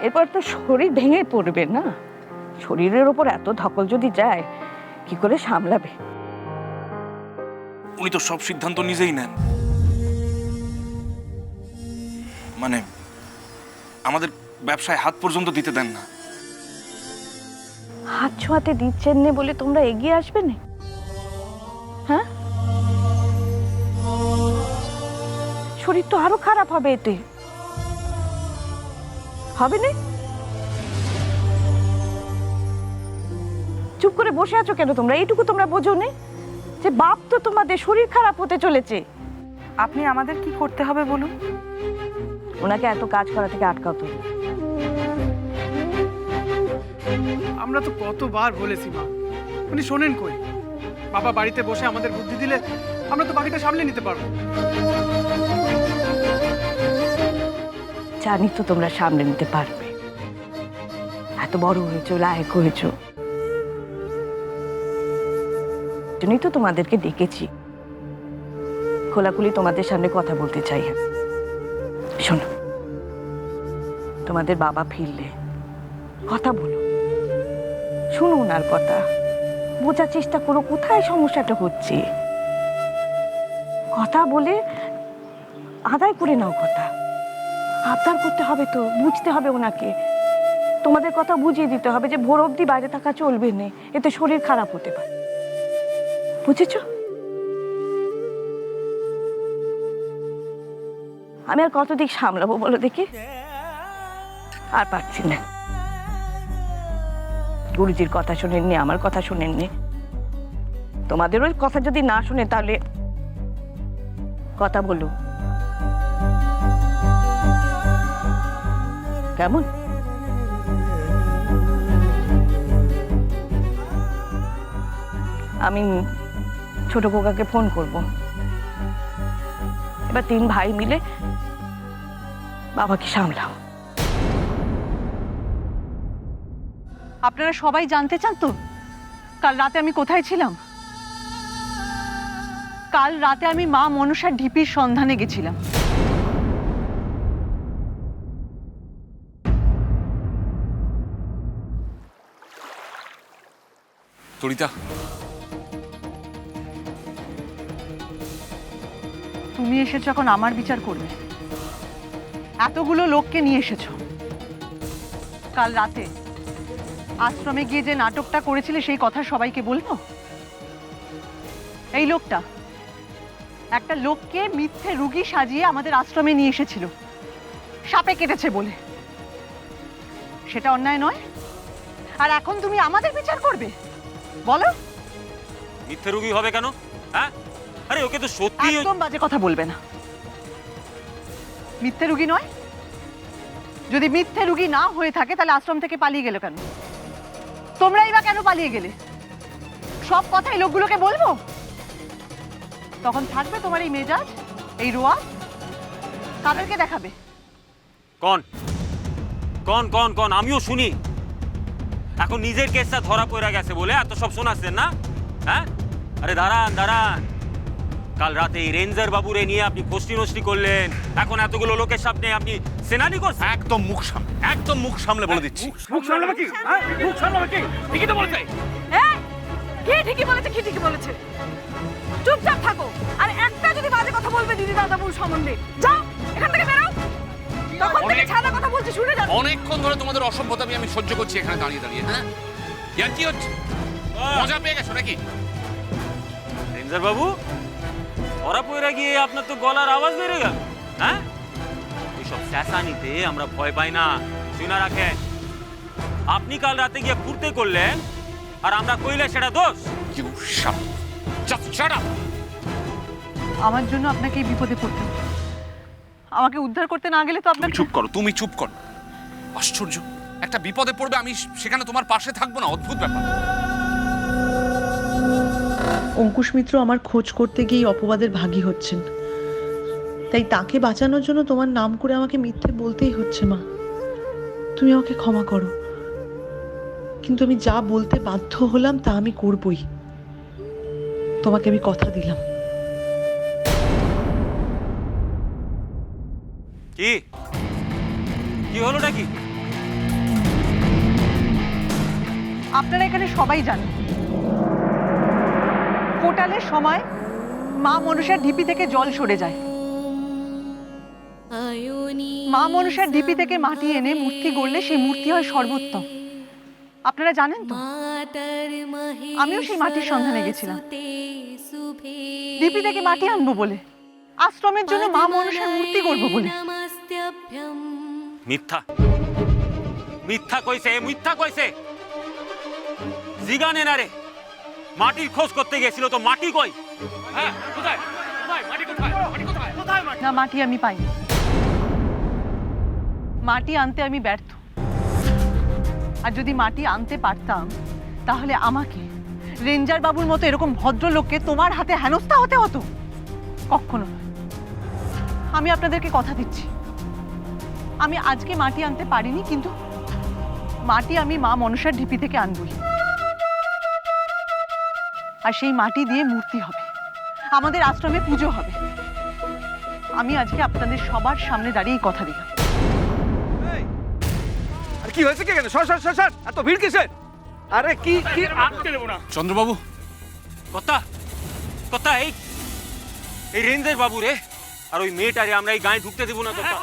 এরপর তো শরীর ভেঙে পড়বে না? শরীরের ওপর এত ধকল যদি যায় কি করে সামলাবে? উনি তো সব সিদ্ধান্ত নিজেই নেন, মানে আমাদের ব্যবসায় হাত পর্যন্ত দিতে দেন না। হাত ছোঁয়াতে দিচ্ছেন না বলে তোমরা এগিয়ে আসবে না? হ্যাঁ, শরীর তো আরো খারাপ হবে, এতে হবে না? চুপ করে বসে আছো কেন তোমরা? এইটুকু তোমরা বোঝো না যে বাপ তো তোমাদের শরীর খারাপ হতে চলেছে? আপনি আমাদের কি করতে হবে বলুন? ওনাকে এত কাজ করা থেকে আটকাতে হবে। আমরা তো কতবার বলেছি মা, উনি শোনেন কই? বাবা বাড়িতে বসে আমাদের বুদ্ধি দিলে আমরা তো বাকিটা সামলে নিতে পারবো। জানি তো তোমরা সামলে নিতে পারবে, এত বড় হয়েছো, লায়ক হয়েছো, জন্যই তো তোমাদেরকে ডেকেছি। খোলাখুলি তোমাদের সামনে কথা বলতে চাই। শোনো, তোমাদের বাবা ফিরলে কথা বলো, শুনো ওনার কথা, বোঝার চেষ্টা করো কোথায় সমস্যাটা হচ্ছে। কথা বলে আদায় করে নাও কথা। আবদার করতে হবে তো, বুঝতে হবে ওনাকে, তোমাদের কথা বুঝিয়ে দিতে হবে যে ভোর অবধি বাইরে থাকা চলবে না, এতে শরীর খারাপ হতে পারে। বুঝেছো? আমি আর কত দিক সামলাবো বলো দেখি? আর পারছি না। গুরুজির কথা শোনেননি, আমার কথা শোনেননি, তোমাদেরও কথা যদি না শুনে তাহলে কথা বলো। কেমন? আমি ছোট খোকাকে ফোন করব, এবার 3 ভাই মিলে বাবাকে সামলাও। আপনারা সবাই জানতে চান তো কাল রাতে আমি কোথায় ছিলাম? কাল রাতে আমি মা মনসার ঢিপির সন্ধানে গেছিলাম। তরিতা, তুমি এসেছো এখন আমার বিচার করবে? এতগুলো লোককে নিয়ে এসেছো। কাল রাতে আশ্রমে গিয়ে যে নাটকটা করেছিলে সেই কথা সবাইকে বলবো? এই লোকটা একটা লোককে মিথ্যে রুগী সাজিয়ে আমাদের আশ্রমে নিয়ে এসেছিল সাপে কেটেছে বলে। সেটা অন্যায় নয়? আর এখন তুমি আমাদের বিচার করবে? বলো। মিথ্যে রোগী হবে কেন? হ্যাঁ, আরে ওকে তো সত্যি একদম বাজে কথা বলবে না। মিথ্যে রুগী নয়? যদি মিথ্যে রুগী না হয়ে থাকে তাহলে আশ্রম থেকে পালিয়ে গেল কেন? তোমরাই বা কেন পালিয়ে গেলে? সব কথাই লোকগুলোকে বলবো? তখন থাকবে তোমার এই মেজাজ, এই রোয়া? কাদেরকে দেখাবে? কোন কোন কোন কোন আমিও শুনি। এখন নিজের কেসটা ধরা পড়ে গেছে বলে এত সব শোনাচ্ছেন না? হ্যাঁ, আরে দাঁড়ান দাঁড়ান, কাল রাতে এই রেঞ্জার বাবুরে নিয়ে আপনি কষ্টি নষ্টি করলেন, এখন এতগুলো লোকের সামনে আপনি সেনানি করছেন। একদম মুখ সামলে, একদম মুখ সামলে বলে দিচ্ছি। মুখ সামলাবে কি? হ্যাঁ, মুখ সামলাবে কি? ঠিকই তো বলেছে। কে ঠিকই বলেছে? কি ঠিকই বলেছে? চুপচাপ থাকো, আর একটা যদি বাজে কথা বলবে দিদি দাদাবুর সম্বন্ধে, যাও এখান থেকে বেরো। তখন থেকে ছাড়া কথা বলছি, শুনে যাও। অনেকক্ষণ ধরে তোমাদের অসভ্যতামি আমি সহ্য করছি এখানে দাঁড়িয়ে দাঁড়িয়ে। হ্যাঁ, ইয়ার কি হচ্ছে? মজা পেয়ে গেছো নাকি? রেঞ্জার বাবু, ধরা পড়ে গিয়ে আপনার তো গলার আওয়াজ বেড়ে গেল। হ্যাঁ, এইসব চেঁচানিতে আমরা ভয় পাই না, শুনে রাখেন। আপনি কাল রাতে গিয়ে ঘুরতে করলেন আর আমরা কইলে সেটা দোষ? You shut up. Just shut up. আমার জন্য আপনাকে এই বিপদে পড়তে হবে। আমাকে উদ্ধার করতে না গেলে তো আপনাকে। চুপ করো, তুমি চুপ করো। আশ্চর্য, একটা বিপদে পড়বে আমি সেখানে তোমার পাশে থাকবো না? অদ্ভুত ব্যাপার। অঙ্কুশ মিত্র আমার খোঁজ করতে গিয়ে অপবাদের ভাগী হচ্ছেন, তাই তাকে বাঁচানোর জন্য তোমার নাম করে আমাকে মিথ্যে বলতেই হচ্ছে। মা, তুমি আমাকে ক্ষমা করো, কিন্তু আমি যা বলতে বাধ্য হলাম তা আমি করবই। তোমাকে আমি কথা দিলাম। কি কি হলোটা কি? আপনারা এখানে সবাই জানেন কোটালের সময় মা মনসার ঢিপি থেকে জল সরে যায়। মা মনসার ঢিপি থেকে মাটি এনে মূর্তি গড়লে সেই মূর্তি হয় সর্বোত্তম। আপনারা জানেন তো, আমিও সেই মাটির সন্ধানে গেছিলাম ঢিপি থেকে মাটি আনবো বলে, আশ্রমের জন্য মা মনসার মূর্তি গড়বো বলে। মিথ্যা মিথ্যা কইছে, মিথ্যা কইছে। জিগানে না রে, মাটির খোঁজ করতে গেছিল তো মাটি কই? হ্যাঁ, কোথায় কোথায় মাটি কোথায় মাটি কোথায় কোথায় মাটি? না, মাটি আমি পাই, মাটি আনতে আমি ব্যর্থ। আর যদি মাটি আনতে পারতাম তাহলে আমাকে রেঞ্জার বাবুর মতো এরকম ভদ্রলোককে তোমার হাতে হেনস্থা হতে হতো? কখনো না। আমি আপনাদেরকে কথা দিচ্ছি, আমি আজকে মাটি আনতে পারিনি, কিন্তু মাটি আমি মা মনসার ঢিপি থেকে আনবই। আর সেই মাটি দিয়ে মূর্তি হবে, আমাদের আশ্রমে পুজো হবে। আমি আজকে আপনাদের সবার সামনে দাঁড়িয়ে কথা দিলাম। আর কি হয়েছে? কে কেন সর সর সর সর, এত ভিড় কিসের? আরে কি কি আটকে দেবো না চন্দ্রবাবু। কথা কথা এই এই রেঞ্জের বাবু রে, আর ওই মেয়েটারে আমরা এই গায়ে ঢুকতে দেবো না। কথা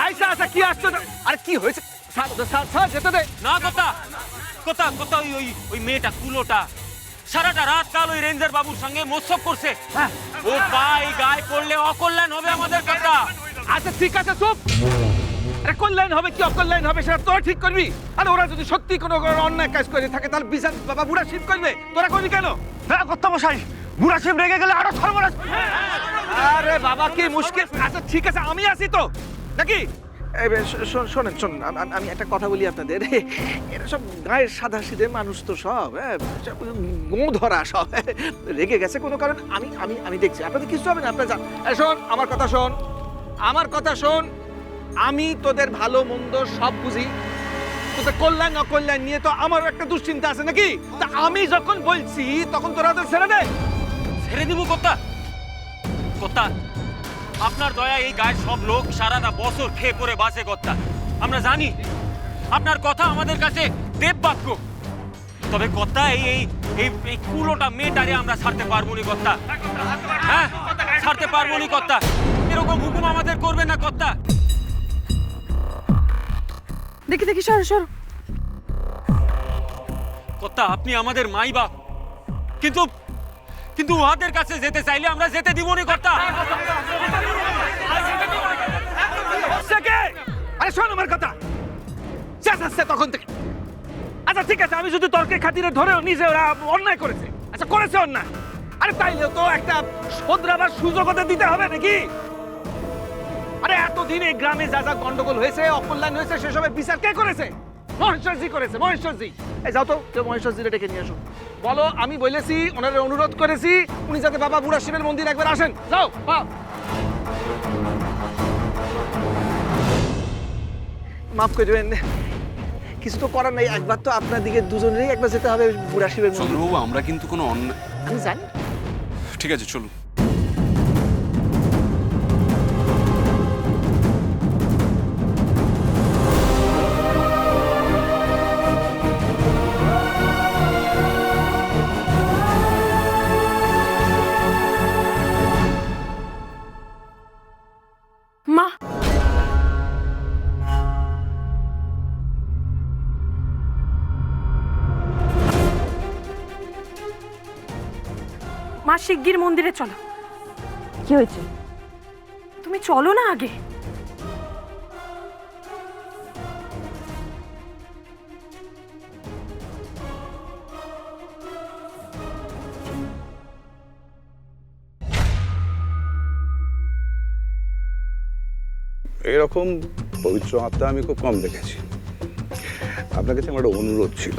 আইসা আচ্ছা কি আসতো? আর কি হয়েছে? স্যার স্যার স্যার যেতে দে না। কথা কথা কথা ওই ওই ওই মেয়েটা কুলোটা সারাটা রাত কাল ওই রেঞ্জার বাবুর সঙ্গে মোৎসব করছে। ও পায়ে গায়ে পড়লে অকল্যাণ হবে আমাদের কথা। আচ্ছা ঠিক আছে চুপ। আরে কল্যাণ হবে কি অকল্যাণ হবে সেটা তোরা ঠিক করবি। আর ওরা যদি সত্যি কোনো অন্যায় কাজ করে থাকে তাহলে বিচার বাবা বুড়া শিব করবে, তোরা করবি কেন? হ্যাঁ কর্তা মশাই, বুড়া শিব রেগে গেলে আরো সর্বনাশ। আরে বাবা কি মুশকিল। আচ্ছা ঠিক আছে আমি আসি তো নাকি? শোনেন শোনেন, আমি একটা কথা বলি আপনাদের। এরা সব গায়ের সাদা সিধে মানুষ তো সব, গো ধরা সব। রেগে গেছে কোনো কারণ, আমি আমি আমি দেখছি আপনাদের কিছু হবে না, আপনার যান। শোন আমার কথা শোন, আমার কথা শোন। আমি তোদের ভালো মন্দ সব বুঝি, তোদের কল্যাণ অকল্যাণ নিয়ে তো আমারও একটা দুশ্চিন্তা আছে নাকি? তা আমি যখন বলছি তখন তোরা ওদের ছেড়ে দে। ছেড়ে দিব কথা কথা আপনার দয়া এই গায়ের সব লোক সারাটা বছর খেয়ে পরে বাঁচে কথা। আমরা জানি আপনার কথা আমাদের কাছে দেব বাক্য। তবে কথা এই এই এই এই কুলোটা মেয়েটারে আমরা ছাড়তে পারবো না কথা। হ্যাঁ ছাড়তে পারবো না কথা। এরকম হুকুম আমাদের করবে না কথা। দেখি দেখি, সর সর। কথা আপনি আমাদের মাই বাপ, কিন্তু কিন্তু উহাদের কাছে যেতে চাইলে আমরা যেতে দিব না কথা। আরে শোন আমার কথা, চেঁচাচ্ছে তখন থেকে। আচ্ছা ঠিক আছে, আমি যদি তর্কের খাতিরে ধরেও নিজে ওরা অন্যায় করেছে, আচ্ছা করেছে অন্যায়, আরে তাইলেও তো একটা শোধরাবার সুযোগ ওদের দিতে হবে নাকি? আরে এতদিন এই গ্রামে যা যা গন্ডগোল হয়েছে, অকল্যাণ হয়েছে, সেসবের বিচার কে করেছে? মহেশ্বরজি করেছে, মহেশ্বরজি। এই যাও তো, কেউ মহেশ্বরজিরে ডেকে নিয়ে আসো। বলো আমি বলেছি, ওনারে অনুরোধ করেছি উনি যাতে বাবা বুড়া শিবের মন্দির একবার আসেন। যাও বাপ। মাফ করে দেবেন, কিছু তো করার নাই। একবার তো আপনার দিকে দুজনেরই একবার যেতে হবে বুড়া শিবের মন্দির। চন্দ্রবাবু আমরা কিন্তু কোনো অন্যায়। আমি জানি। ঠিক আছে চলুন। মা, মা শিগগির মন্দিরে চলো। কি হয়েছে? তুমি চলো না আগে। এরকম পবিত্র আত্মা আমি খুব কম দেখেছি। আপনার কাছে আমার একটা অনুরোধ ছিল,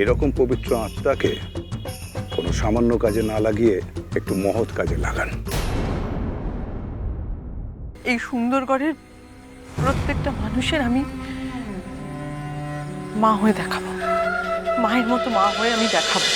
এরকম পবিত্র আত্মাকে কোনো সামান্য কাজে না লাগিয়ে একটু মহৎ কাজে লাগান। এই সুন্দরগড়ের প্রত্যেকটা মানুষের আমি মা হয়ে দেখাবো, মায়ের মতো মা হয়ে আমি দেখাবো।